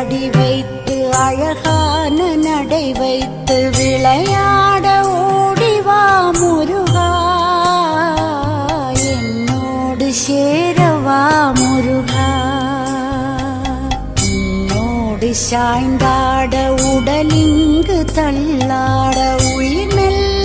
அடி வைத்து அழகான நடை வைத்து விளையாட ஓடிவா முருகா, என்னோடு சேரவா முருகா. உன்னோடு சாய்ந்தாட உடலிங்கு தள்ளாட உயிர் மெல்ல